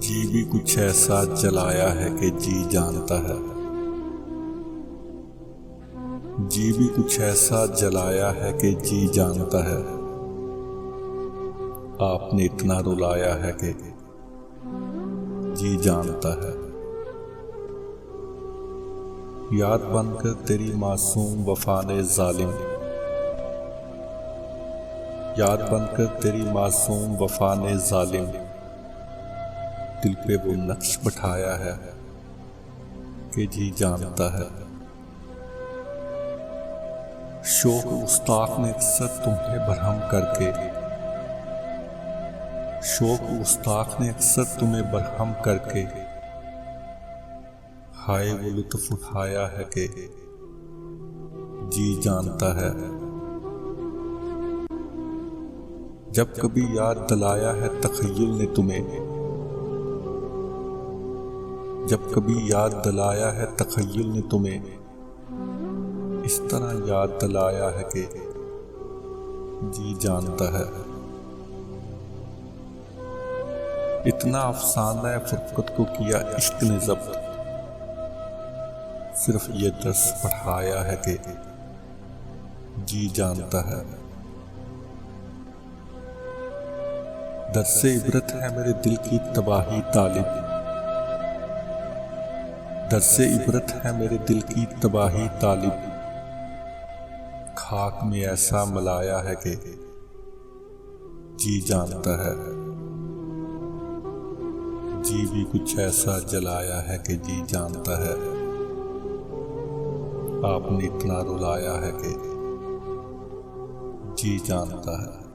जी भी कुछ ऐसा जलाया है कि जी जानता है। जी भी कुछ ऐसा जलाया है कि जी जानता है। आपने इतना रुलाया है कि जी जानता है। याद बनकर तेरी मासूम वफा ने जालिम, याद बनकर तेरी मासूम वफा ने जालिम दिल पे वो नक्श बैठाया है कि जी जानता है। शौक गुस्ताख ने अक्सर तुम्हें बरहम करके, शौक गुस्ताख ने अक्सर तुम्हें बरहम करके हाय वो लुत्फ उठाया है कि जी जानता है। जब कभी याद दिलाया है तखय्युल ने तुम्हें, जब कभी याद दिलाया है तखय्युल ने तुम्हें, इस तरह याद दिलाया है कि जी जानता है। इतना अफसाना फुरकत को किया इश्क ने ज़ब्त, सिर्फ ये दर्स पढ़ाया है कि जी जानता है। दर्से इबरत है मेरे दिल की तबाही तालिब, दर्से इबरत है मेरे दिल की तबाही तालिब खाक में ऐसा मिलाया है कि जी जानता है। जी भी कुछ ऐसा जलाया है कि जी जानता है। आपने इतना रुलाया है कि जी जानता है।